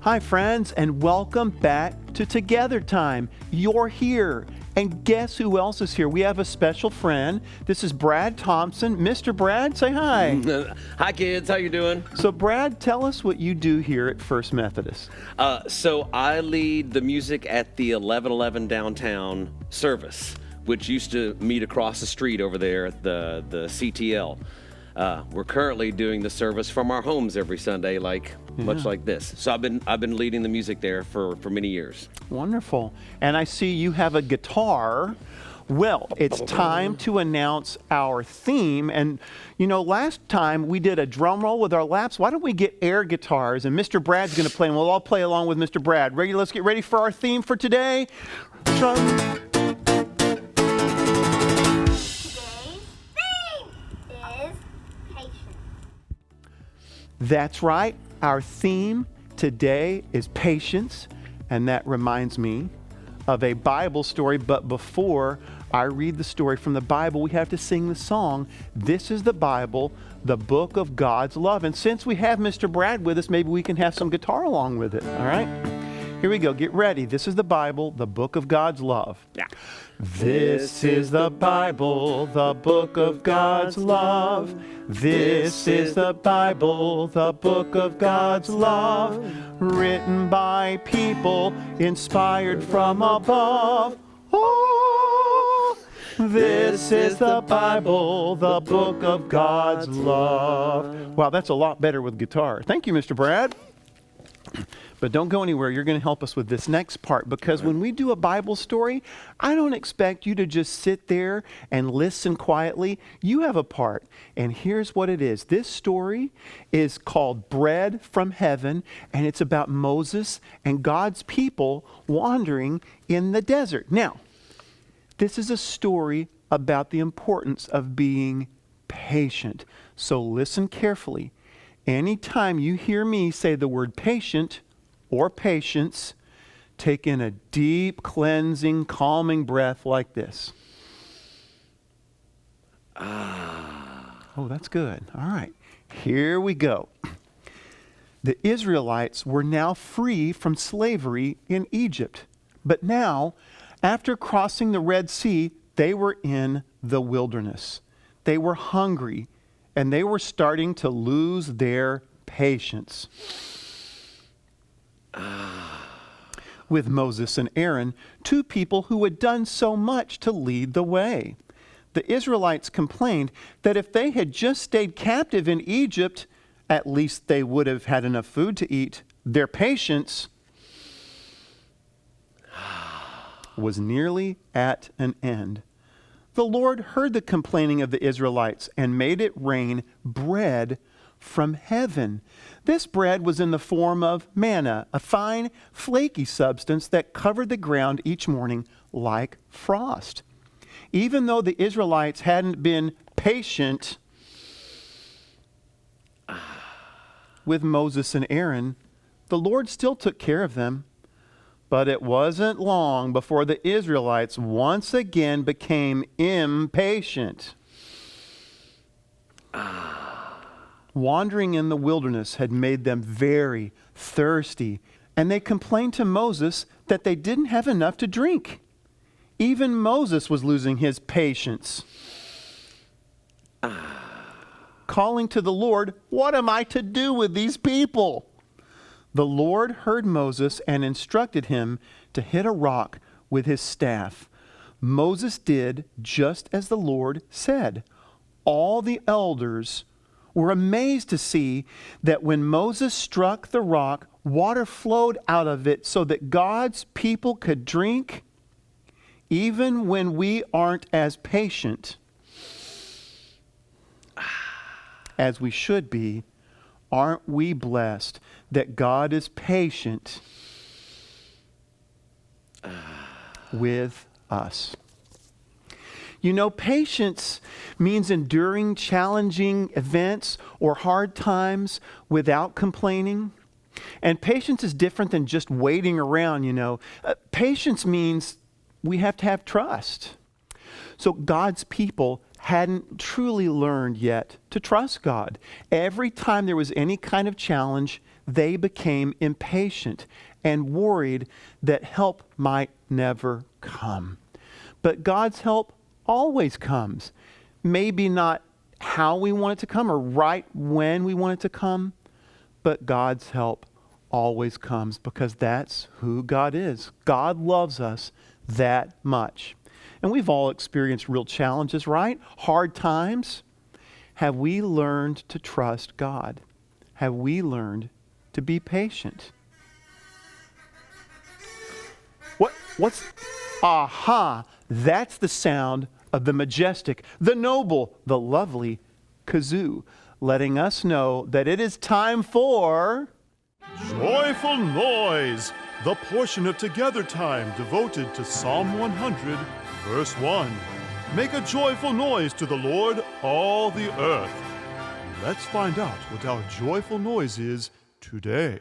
Hi, friends, and welcome back to Together Time. You're here, and guess who else is here? We have a special friend. This is Brad Thompson. Mr. Brad, say hi. Hi, kids. How you doing? So, Brad, tell us what you do here at First Methodist. So I lead the music at the 1111 downtown service, which used to meet across the street over there at the CTL. We're currently doing the service from our homes every Sunday, much like this. So I've been leading the music there for many years. Wonderful. And I see you have a guitar. Well, it's time to announce our theme. And, you know, last time we did a drum roll with our laps. Why don't we get air guitars? And Mr. Brad's going to play, and we'll all play along with Mr. Brad. Ready? Let's get ready for our theme for today. Drum. That's right. Our theme today is patience, and that reminds me of a Bible story. But before I read the story from the Bible, we have to sing the song, This is the Bible, the book of God's love. And since we have Mr. Brad with us, maybe we can have some guitar along with it, all right? Here we go. Get ready. This is the Bible, the book of God's love. Yeah. This is the Bible, the book of God's love. This is the Bible, the book of God's love. Written by people inspired from above. Oh, this is the Bible, the book of God's love. Wow, that's a lot better with guitar. Thank you, Mr. Brad. But don't go anywhere. You're going to help us with this next part, because when we do a Bible story, I don't expect you to just sit there and listen quietly. You have a part, and here's what it is. This story is called Bread from Heaven, and it's about Moses and God's people wandering in the desert. Now, this is a story about the importance of being patient. So listen carefully. Anytime you hear me say the word patient or patience, take in a deep, cleansing, calming breath like this. Oh, that's good. All right. Here we go. The Israelites were now free from slavery in Egypt. But now, after crossing the Red Sea, they were in the wilderness. They were hungry, and they were starting to lose their patience. With Moses and Aaron, two people who had done so much to lead the way. The Israelites complained that if they had just stayed captive in Egypt, at least they would have had enough food to eat. Their patience was nearly at an end. The Lord heard the complaining of the Israelites and made it rain bread from heaven. This bread was in the form of manna, a fine, flaky substance that covered the ground each morning like frost. Even though the Israelites hadn't been patient with Moses and Aaron, the Lord still took care of them. But it wasn't long before the Israelites once again became impatient. Wandering in the wilderness had made them very thirsty, and they complained to Moses that they didn't have enough to drink. Even Moses was losing his patience. Calling to the Lord, "What am I to do with these people?" The Lord heard Moses and instructed him to hit a rock with his staff. Moses did just as the Lord said. All the elders were amazed to see that when Moses struck the rock, water flowed out of it so that God's people could drink. Even when we aren't as patient as we should be, aren't we blessed that God is patient with us? You know, patience means enduring challenging events or hard times without complaining. And patience is different than just waiting around, you know. Patience means we have to have trust. So God's people hadn't truly learned yet to trust God. Every time there was any kind of challenge, they became impatient and worried that help might never come. But God's help always comes. Maybe not how we want it to come or right when we want it to come, but God's help always comes because that's who God is. God loves us that much. And we've all experienced real challenges, right? Hard times. Have we learned to trust God? Have we learned to be patient? Aha! That's the sound of the majestic, the noble, the lovely kazoo, letting us know that it is time for Joyful Noise, the portion of Together Time devoted to Psalm 100, verse 1. Make a joyful noise to the Lord, all the earth. Let's find out what our joyful noise is today.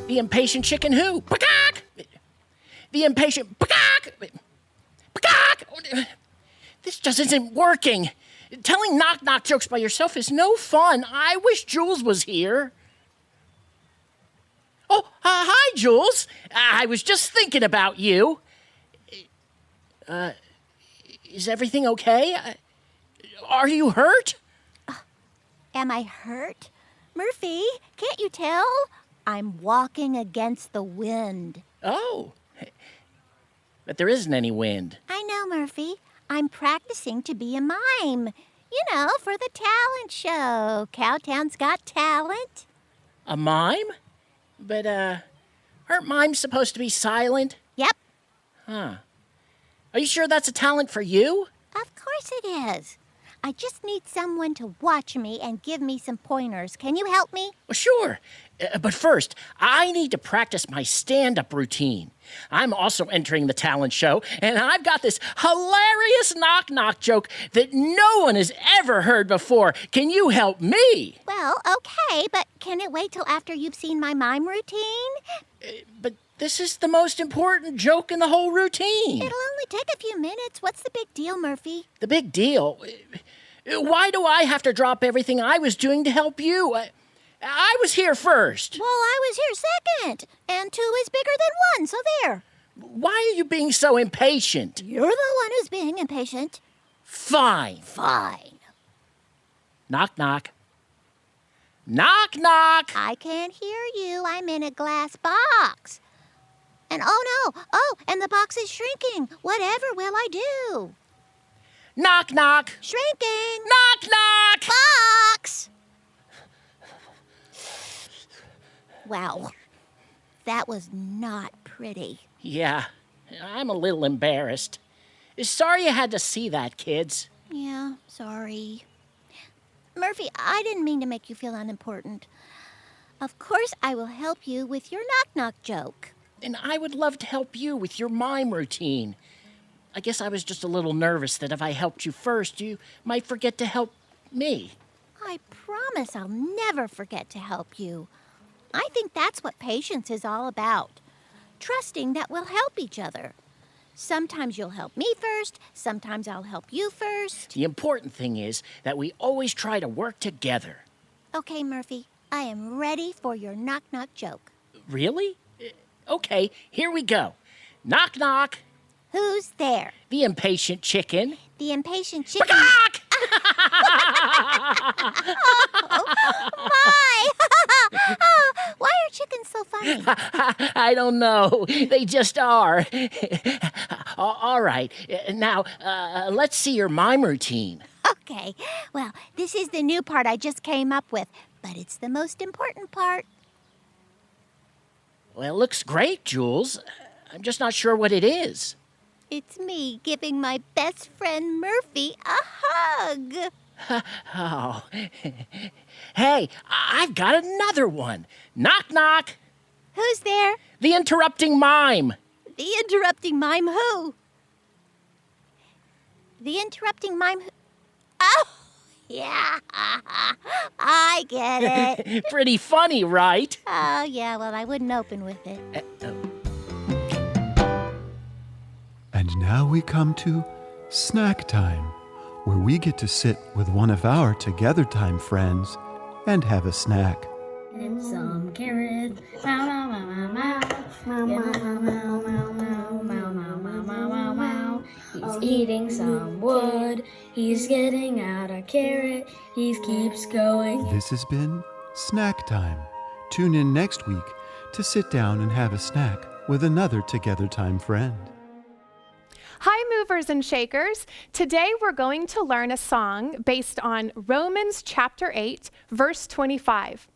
The impatient chicken who? Pakak! The impatient pakak! Pakak! This just isn't working. Telling knock-knock jokes by yourself is no fun. I wish Jules was here. Oh, hi, Jules. I was just thinking about you. Is everything okay? Are you hurt? Am I hurt? Murphy, can't you tell? I'm walking against the wind. Oh. But there isn't any wind. I know, Murphy. I'm practicing to be a mime. You know, for the talent show. Cowtown's Got Talent. A mime? But, aren't mimes supposed to be silent? Yep, Huh. Are you sure that's a talent for you? of course it is. I just need someone to watch me and give me some pointers. Can you help me? Well, sure. But first, I need to practice my stand-up routine. I'm also entering the talent show, and I've got this hilarious knock-knock joke that no one has ever heard before. Can you help me? Well, okay, but can it wait till after you've seen my mime routine? But this is the most important joke in the whole routine. It'll only take a few minutes. What's the big deal, Murphy? The big deal? Why do I have to drop everything I was doing to help you? I was here first. Well, I was here second, and 2 is bigger than 1, so there. Why are you being so impatient? You're the one who's being impatient. Fine. Fine. Knock, knock. Knock, knock. I can't hear you. I'm in a glass box. And oh no, and the box is shrinking. Whatever will I do? Knock, knock. Shrinking. Knock, knock. Box! Wow, that was not pretty. Yeah, I'm a little embarrassed. Sorry you had to see that, kids. Yeah, sorry. Murphy, I didn't mean to make you feel unimportant. Of course I will help you with your knock-knock joke. And I would love to help you with your mime routine. I guess I was just a little nervous that if I helped you first, you might forget to help me. I promise I'll never forget to help you. I think that's what patience is all about. Trusting that we'll help each other. Sometimes you'll help me first, sometimes I'll help you first. The important thing is that we always try to work together. Okay, Murphy, I am ready for your knock-knock joke. Really? Okay, here we go. Knock, knock. Who's there? The impatient chicken. The impatient chicken. Knock! My! Why are chickens so funny? I don't know. They just are. All right. Now, let's see your mime routine. Okay, well, this is the new part I just came up with, but it's the most important part. Well, it looks great, Jules. I'm just not sure what it is. It's me giving my best friend Murphy a hug. Oh. Hey, I've got another one. Knock, knock. Who's there? The interrupting mime. The interrupting mime who? The interrupting mime who? Oh, yeah. I get it. Pretty funny, right? Oh, yeah, well, I wouldn't open with it. And now we come to snack time, where we get to sit with one of our Together Time friends and have a snack. And some carrot. Meow, meow, meow, meow, meow. Meow, meow, meow, meow, meow, meow, meow, meow, meow, meow, meow. He's eating some wood. He's getting out a carrot. He keeps going. This has been Snack Time. Tune in next week to sit down and have a snack with another Together Time friend. Hi, movers and shakers. Today we're going to learn a song based on Romans chapter 8, verse 25.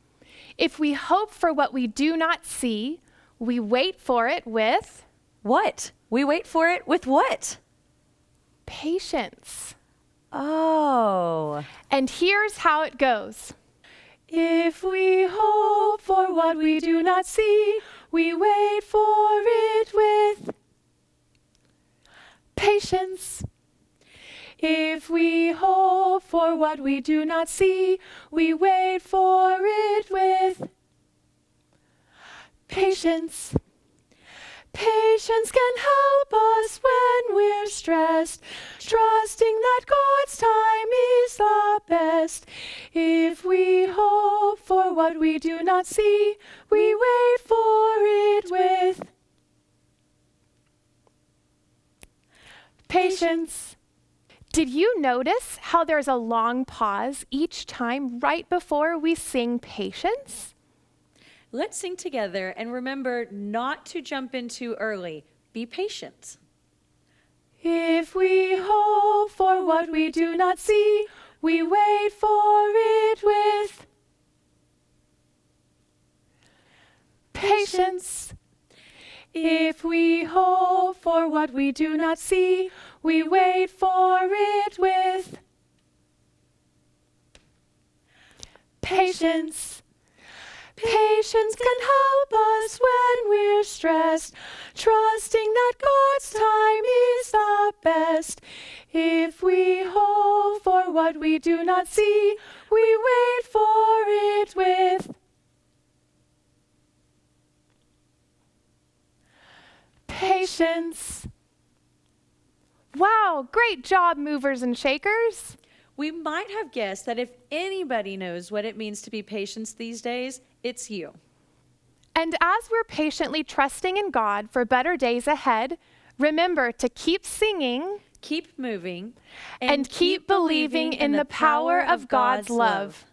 If we hope for what we do not see, we wait for it with What? We wait for it with what? patience. Oh. And here's how it goes. If we hope for what we do not see, we wait for it with patience. If we hope for what we do not see, we wait for it with patience. Patience can help us when we're stressed, trusting that God's time is the best. If we hope for what we do not see, we wait for it with patience. Did you notice how there's a long pause each time right before we sing patience? Let's sing together and remember not to jump in too early. Be patient. If we hope for what we do not see, we wait for it with patience. If we hope for what we do not see, we wait for it with patience. Patience can help us when we're stressed, trusting that God's time is the best. If we hope for what we do not see, we wait for it with patience. Wow, great job, movers and shakers. We might have guessed that if anybody knows what it means to be patient these days, it's you. And as we're patiently trusting in God for better days ahead, remember to keep singing, Keep moving, and keep believing in the power of God's love.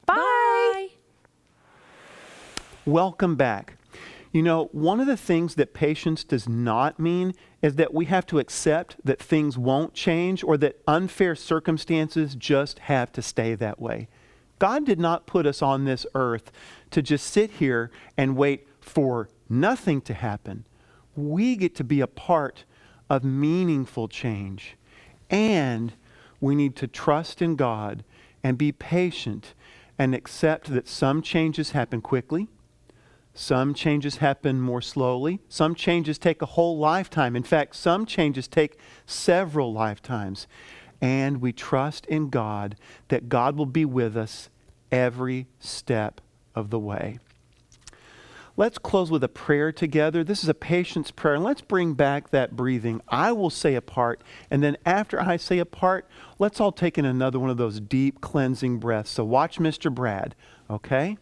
Bye. Welcome back. You know, one of the things that patience does not mean is that we have to accept that things won't change or that unfair circumstances just have to stay that way. God did not put us on this earth to just sit here and wait for nothing to happen. We get to be a part of meaningful change. And we need to trust in God and be patient and accept that some changes happen quickly. Some changes happen more slowly. Some changes take a whole lifetime. In fact, some changes take several lifetimes. And we trust in God that God will be with us every step of the way. Let's close with a prayer together. This is a patience prayer. And let's bring back that breathing. I will say a part. And then after I say a part, let's all take in another one of those deep cleansing breaths. So watch Mr. Brad, okay?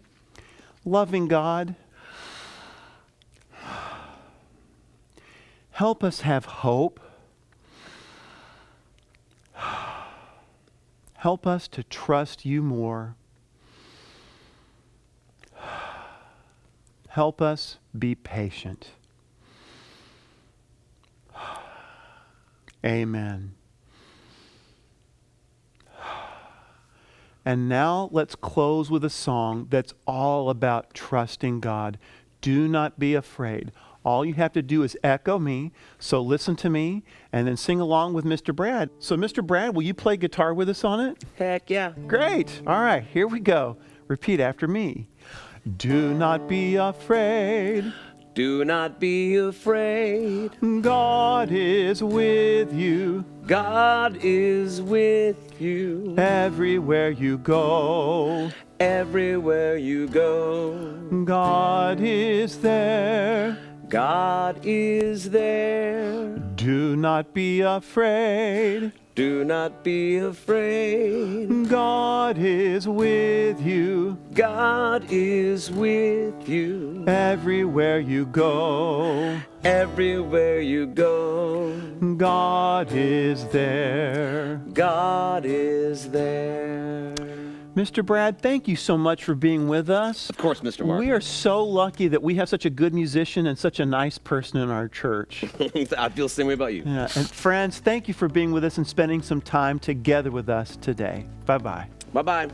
Loving God, help us have hope. Help us to trust you more. Help us be patient. Amen. And now let's close with a song that's all about trusting God. Do not be afraid. All you have to do is echo me, so listen to me, and then sing along with Mr. Brad. So Mr. Brad, will you play guitar with us on it? Heck yeah. Great. All right, here we go. Repeat after me. Do not be afraid. Do not be afraid. God is with you God is with you everywhere you go. everywhere you go. God is there. God is there. Do not be afraid. Do not be afraid. God is with you God is with you everywhere you go. everywhere you go. God is there. God is there. Mr. Brad, thank you so much for being with us. Of course, Mr. Mark. We are so lucky that we have such a good musician and such a nice person in our church. I feel the same way about you. Yeah, and friends, thank you for being with us and spending some time together with us today. Bye-bye. Bye-bye.